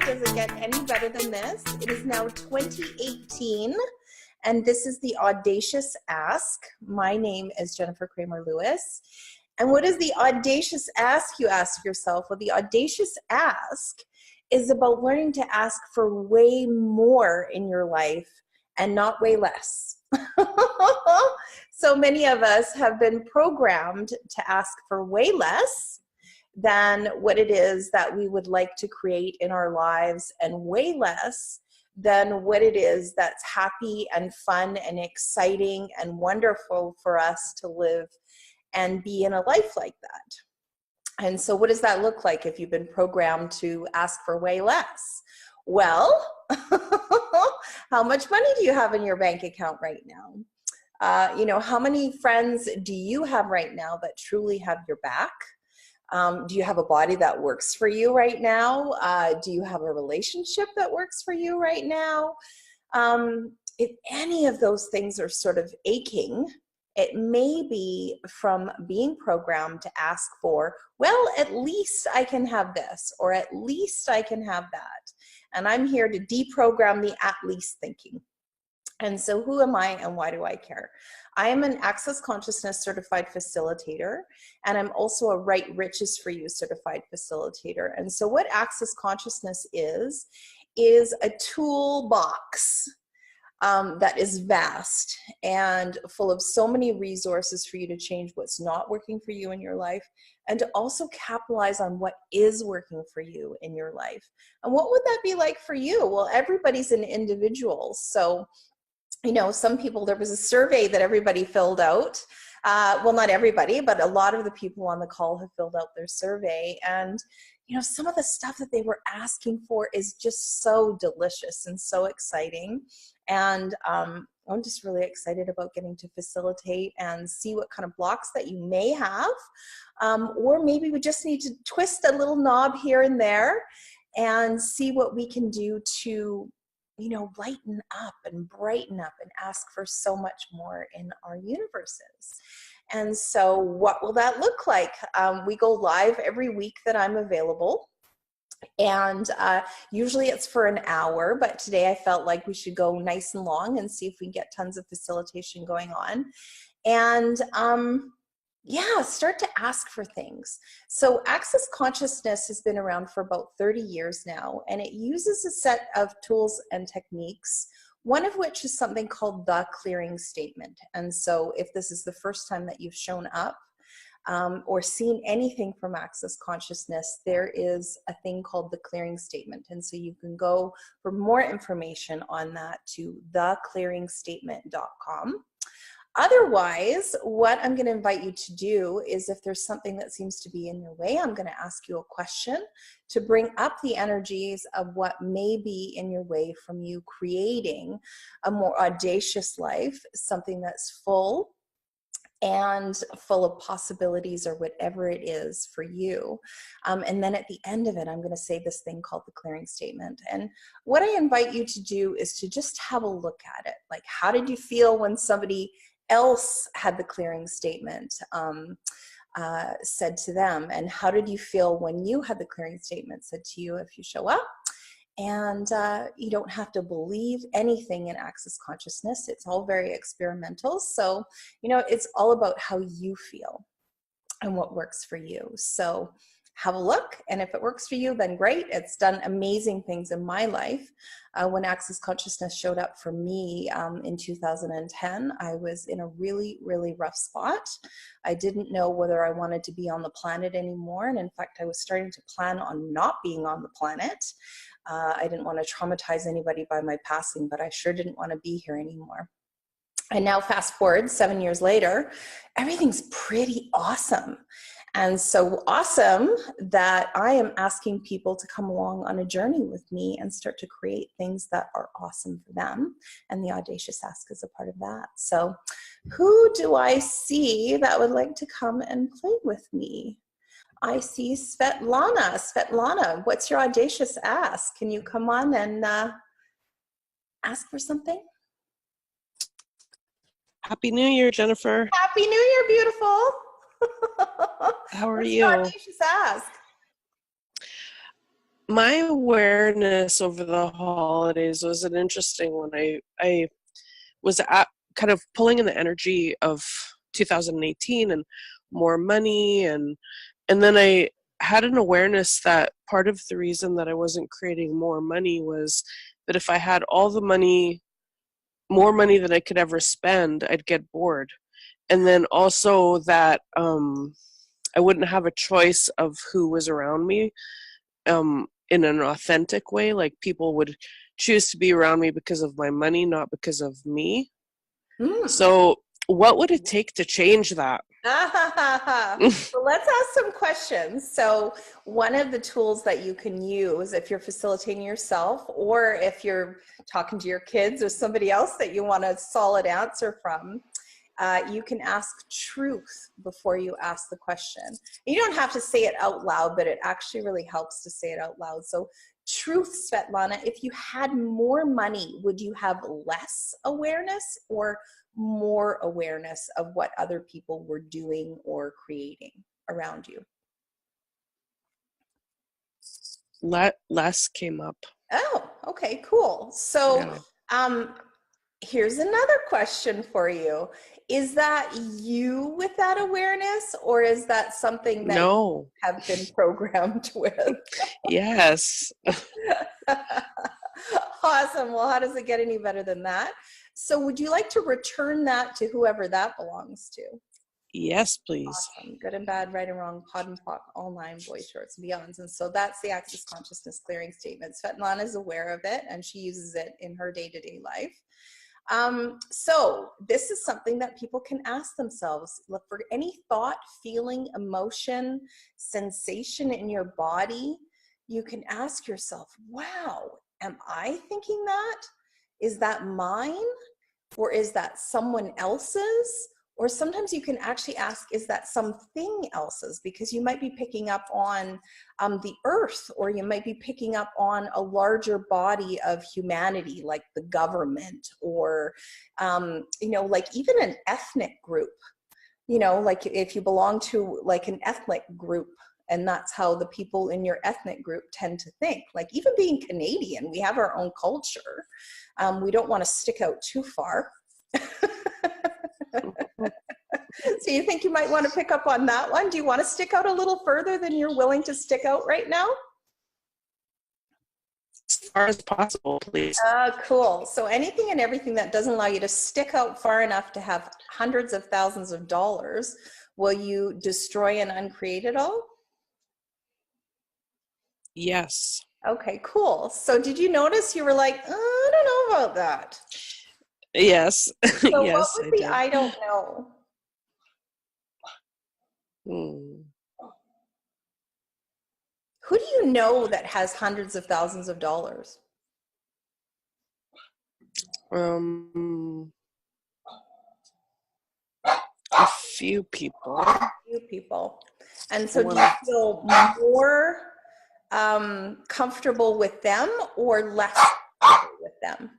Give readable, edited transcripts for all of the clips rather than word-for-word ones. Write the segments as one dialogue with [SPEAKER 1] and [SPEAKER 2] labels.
[SPEAKER 1] does it get any better than this? It is now 2018, and this is the Audacious Ask. My name is Jennifer Cramer Lewis. And what is the Audacious Ask, you ask yourself? Well, the Audacious Ask is about learning to ask for way more in your life and not way less. So many of us have been programmed to ask for way less than what it is that we would like to create in our lives, and way less than what it is that's happy and fun and exciting and wonderful for us to live and be in a life like that. And so what does that look like if you've been programmed to ask for way less? Well, how much money do you have in your bank account right now? How many friends do you have right now that truly have your back? Do you have a body that works for you right now? Do you have a relationship that works for you right now? If any of those things are sort of aching, it may be from being programmed to ask for, well, at least I can have this, or at least I can have that. And I'm here to deprogram the at least thinking. And so who am I and why do I care? I am an Access Consciousness certified facilitator, and I'm also a Right Riches for You certified facilitator. And so what Access Consciousness is a toolbox that is vast and full of so many resources for you to change what's not working for you in your life, and to also capitalize on what is working for you in your life. And what would that be like for you? Well, everybody's an individual. So some people, there was a survey that everybody filled out. Well, not everybody, but a lot of the people on the call have filled out their survey. And, some of the stuff that they were asking for is just so delicious and so exciting. And I'm just really excited about getting to facilitate and see what kind of blocks that you may have. Or maybe we just need to twist a little knob here and there and see what we can do to lighten up and brighten up and ask for so much more in our universes. And so what will that look like? We go live every week that I'm available. And usually it's for an hour, but today I felt like we should go nice and long and see if we can get tons of facilitation going on. And start to ask for things. So Access Consciousness has been around for about 30 years now, and it uses a set of tools and techniques, one of which is something called the clearing statement. And so if this is the first time that you've shown up or seen anything from Access Consciousness, there is a thing called the clearing statement. And so you can go for more information on that to theclearingstatement.com. Otherwise, what I'm going to invite you to do is, if there's something that seems to be in your way, I'm going to ask you a question to bring up the energies of what may be in your way from you creating a more audacious life, something that's full and full of possibilities, or whatever it is for you. And then at the end of it, I'm going to say this thing called the clearing statement. And what I invite you to do is to just have a look at it. Like, how did you feel when somebody else had the clearing statement said to them? And how did you feel when you had the clearing statement said to you? If you show up, and you don't have to believe anything in Access Consciousness. It's all very experimental. So, it's all about how you feel and what works for you. So have a look, and if it works for you, then great. It's done amazing things in my life. When Access Consciousness showed up for me in 2010, I was in a really, really rough spot. I didn't know whether I wanted to be on the planet anymore, and in fact, I was starting to plan on not being on the planet. I didn't want to traumatize anybody by my passing, but I sure didn't want to be here anymore. And now fast forward 7 years later, everything's pretty awesome. And so awesome that I am asking people to come along on a journey with me and start to create things that are awesome for them. And the Audacious Ask is a part of that. So who do I see that would like to come and play with me? I see Svetlana. Svetlana, what's your Audacious Ask? Can you come on and ask for something?
[SPEAKER 2] Happy New Year, Jennifer.
[SPEAKER 1] Happy New Year, beautiful.
[SPEAKER 2] How are
[SPEAKER 1] What's
[SPEAKER 2] you?
[SPEAKER 1] your Audacious Ask?
[SPEAKER 2] My awareness over the holidays was an interesting one. I was kind of pulling in the energy of 2018 and more money, and then I had an awareness that part of the reason that I wasn't creating more money was that if I had all the money, more money than I could ever spend, I'd get bored. And then also that I wouldn't have a choice of who was around me in an authentic way. Like people would choose to be around me because of my money, not because of me.
[SPEAKER 1] Mm.
[SPEAKER 2] So what would it take to change that?
[SPEAKER 1] Well, let's ask some questions. So one of the tools that you can use if you're facilitating yourself, or if you're talking to your kids or somebody else that you want a solid answer from, you can ask truth before you ask the question. You don't have to say it out loud, but it actually really helps to say it out loud. So truth, Svetlana, if you had more money, would you have less awareness or more awareness of what other people were doing or creating around you?
[SPEAKER 2] Less came up.
[SPEAKER 1] Oh, okay, cool. So
[SPEAKER 2] Yeah.
[SPEAKER 1] here's another question for you. Is that you with that awareness, or is that something that you
[SPEAKER 2] No.
[SPEAKER 1] have been programmed with?
[SPEAKER 2] Yes.
[SPEAKER 1] Awesome. Well, how does it get any better than that? So would you like to return that to whoever that belongs to?
[SPEAKER 2] Yes, please.
[SPEAKER 1] Awesome. Good and bad, right and wrong, pod and poc, all nine, boys, shorts, and beyonds. And so that's the Access Consciousness Clearing Statement. Svetlana is aware of it, and she uses it in her day-to-day life. So this is something that people can ask themselves. Look for any thought, feeling, emotion, sensation in your body. You can ask yourself, wow, am I thinking that? Is that mine? Or is that someone else's? Or sometimes you can actually ask, is that something else's? Because you might be picking up on the earth, or you might be picking up on a larger body of humanity, like the government, or, like even an ethnic group. Like if you belong to like an ethnic group, and that's how the people in your ethnic group tend to think. Like even being Canadian, we have our own culture. We don't want to stick out too far. So you think you might want to pick up on that one? Do you want to stick out a little further than you're willing to stick out right now?
[SPEAKER 2] As far as possible, please.
[SPEAKER 1] Cool. So anything and everything that doesn't allow you to stick out far enough to have hundreds of thousands of dollars, will you destroy and uncreate it all?
[SPEAKER 2] Yes.
[SPEAKER 1] Okay, cool. So did you notice you were like, I don't know about that?
[SPEAKER 2] Yes.
[SPEAKER 1] So what
[SPEAKER 2] Yes,
[SPEAKER 1] was
[SPEAKER 2] I
[SPEAKER 1] the
[SPEAKER 2] did.
[SPEAKER 1] I don't know?
[SPEAKER 2] Hmm.
[SPEAKER 1] Who do you know that has hundreds of thousands of dollars?
[SPEAKER 2] A few people.
[SPEAKER 1] A few people. And so do
[SPEAKER 2] One.
[SPEAKER 1] you feel more comfortable with them or less comfortable with them?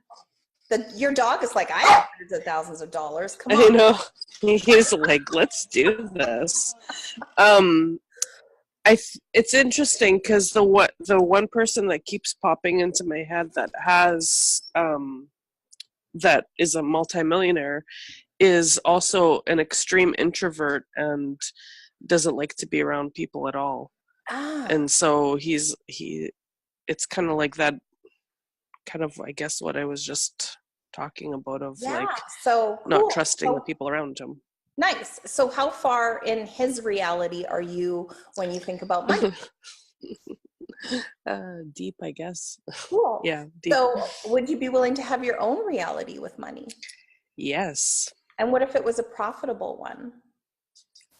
[SPEAKER 1] Your dog is like, I have hundreds of thousands of dollars. Come on.
[SPEAKER 2] I know. He's like, let's do this. It's interesting because the one person that keeps popping into my head that has that is a multimillionaire is also an extreme introvert and doesn't like to be around people at all. And so it's kind of like that, kind of, I guess, what I was just talking about of like
[SPEAKER 1] so cool.
[SPEAKER 2] not trusting the people around him.
[SPEAKER 1] Nice. So how far in his reality are you when you think about money?
[SPEAKER 2] Deep, I guess.
[SPEAKER 1] Cool.
[SPEAKER 2] Yeah, deep.
[SPEAKER 1] So would you be willing to have your own reality with money?
[SPEAKER 2] Yes.
[SPEAKER 1] And what if it was a profitable one?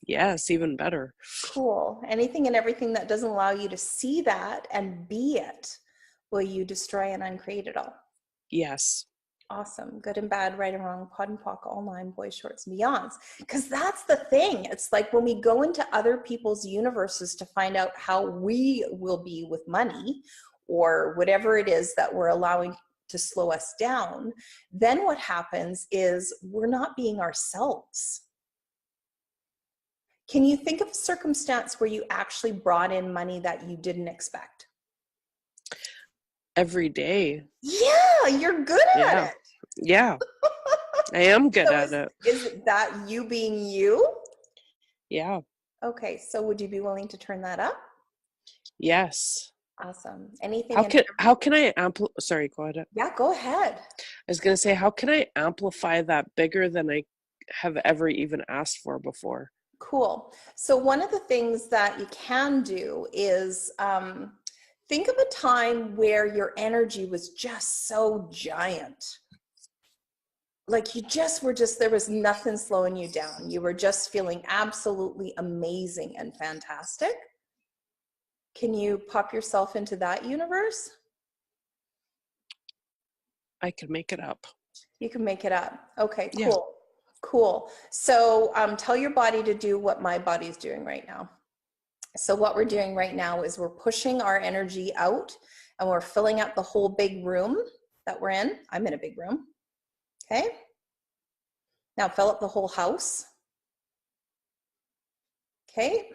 [SPEAKER 2] Yes, even better.
[SPEAKER 1] Cool. Anything and everything that doesn't allow you to see that and be it, will you destroy and uncreate it all?
[SPEAKER 2] Yes.
[SPEAKER 1] Awesome. Good and bad, right and wrong, pod and poc, all nine, boys, shorts, and beyonds. Because that's the thing. It's like when we go into other people's universes to find out how we will be with money, or whatever it is that we're allowing to slow us down, then what happens is we're not being ourselves. Can you think of a circumstance where you actually brought in money that you didn't expect?
[SPEAKER 2] every day.
[SPEAKER 1] Yeah, you're good at
[SPEAKER 2] Yeah.
[SPEAKER 1] it.
[SPEAKER 2] Yeah. I am good
[SPEAKER 1] So
[SPEAKER 2] at it.
[SPEAKER 1] is that you being you?
[SPEAKER 2] Yeah.
[SPEAKER 1] Okay, so would you be willing to turn that up?
[SPEAKER 2] Yes.
[SPEAKER 1] Awesome. Anything
[SPEAKER 2] How
[SPEAKER 1] in
[SPEAKER 2] can how can I sorry, go ahead.
[SPEAKER 1] Yeah, go ahead.
[SPEAKER 2] I was gonna say, how can I amplify that bigger than I have ever even asked for before?
[SPEAKER 1] Cool. So one of the things that you can do is think of a time where your energy was just so giant. Like you just were there was nothing slowing you down. You were just feeling absolutely amazing and fantastic. Can you pop yourself into that universe?
[SPEAKER 2] I can make it up.
[SPEAKER 1] You can make it up. Okay,
[SPEAKER 2] Yeah.
[SPEAKER 1] cool. Cool. So tell your body to do what my body's doing right now. So what we're doing right now is we're pushing our energy out and we're filling up the whole big room that we're in. I'm in a big room. Okay. Now fill up the whole house. Okay.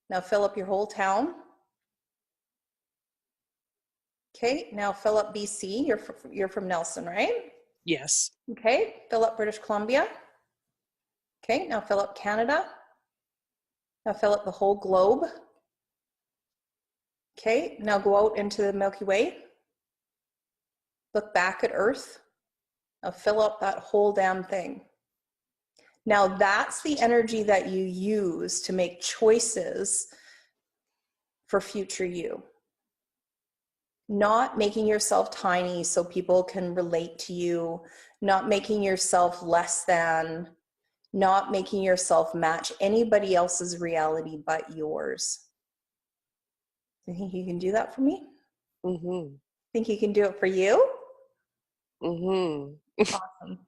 [SPEAKER 1] Now fill up your whole town. Okay. Now fill up BC. You're from Nelson, right?
[SPEAKER 2] Yes.
[SPEAKER 1] Okay. Fill up British Columbia. Okay. Now fill up Canada. Now fill up the whole globe. Okay. Now go out into the Milky Way. Look back at Earth. Now fill up that whole damn thing. Now that's the energy that you use to make choices for future you. Not making yourself tiny so people can relate to you, not making yourself less than, not making yourself match anybody else's reality but yours. You think you can do that for me?
[SPEAKER 2] Mm-hmm.
[SPEAKER 1] Think you can do it for you?
[SPEAKER 2] Mm-hmm.
[SPEAKER 1] Awesome.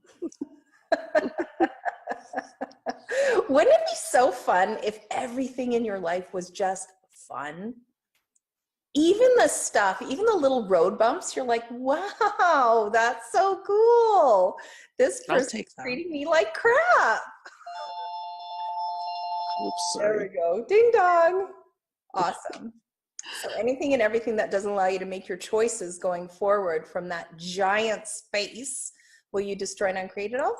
[SPEAKER 1] Wouldn't it be so fun if everything in your life was just fun? Even the stuff, even the little road bumps, you're like, wow, that's so cool. This
[SPEAKER 2] I'll
[SPEAKER 1] person's
[SPEAKER 2] take that.
[SPEAKER 1] treating me like crap.
[SPEAKER 2] Oops,
[SPEAKER 1] There
[SPEAKER 2] sorry.
[SPEAKER 1] we go. Ding dong. Awesome. So anything and everything that doesn't allow you to make your choices going forward from that giant space, will you destroy and uncreate it all?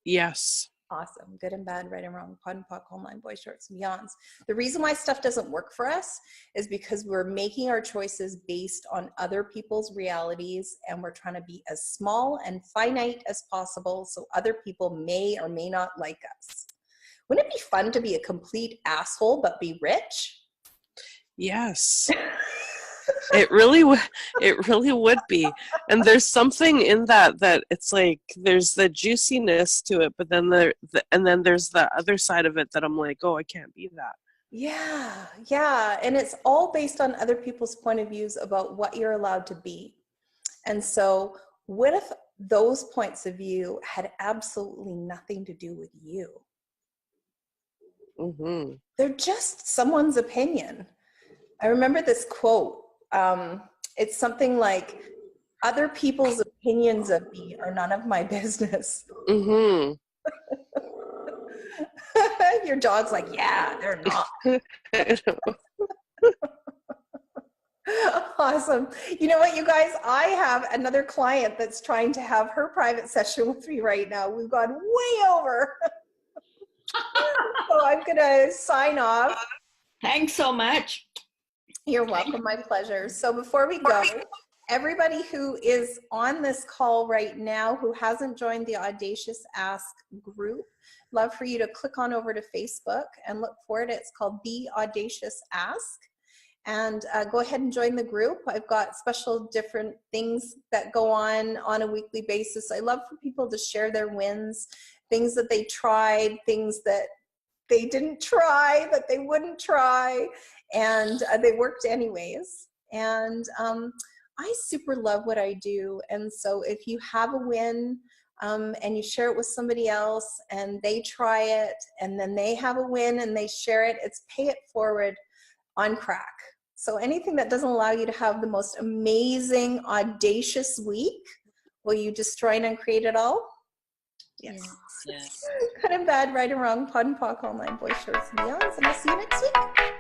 [SPEAKER 2] Yes.
[SPEAKER 1] Awesome. Good and bad, right and wrong, pod and poc, online, boy shorts and beyonds. The reason why stuff doesn't work for us is because we're making our choices based on other people's realities, and we're trying to be as small and finite as possible so other people may or may not like us. Wouldn't it be fun to be a complete asshole but be rich?
[SPEAKER 2] Yes. It really would be. And there's something in that it's like there's the juiciness to it, but then and then there's the other side of it that I'm like, oh, I can't be that.
[SPEAKER 1] Yeah. And it's all based on other people's point of views about what you're allowed to be. And so what if those points of view had absolutely nothing to do with you?
[SPEAKER 2] Mm-hmm.
[SPEAKER 1] They're just someone's opinion. I remember this quote. It's something like, other people's opinions of me are none of my business.
[SPEAKER 2] Mm-hmm.
[SPEAKER 1] Your dog's like, yeah, they're not. Awesome. You know what, you guys? I have another client that's trying to have her private session with me right now. We've gone way over. So I'm going to sign off.
[SPEAKER 3] Thanks so much.
[SPEAKER 1] You're welcome. My pleasure. So before we go, everybody who is on this call right now who hasn't joined the Audacious Ask group, love for you to click on over to Facebook and look for it. It's called The Audacious Ask. And go ahead and join the group. I've got special different things that go on a weekly basis. I love for people to share their wins, things that they tried, things that they didn't try, that they wouldn't try, and they worked anyways. And I super love what I do. And so if you have a win and you share it with somebody else and they try it and then they have a win and they share it, it's pay it forward on crack. So anything that doesn't allow you to have the most amazing, audacious week, will you destroy and uncreate it all? Yes.
[SPEAKER 3] Yes.
[SPEAKER 1] Good and bad, right and wrong, pod and poc, online, boy shorts and beyonds, and I'll see you next week.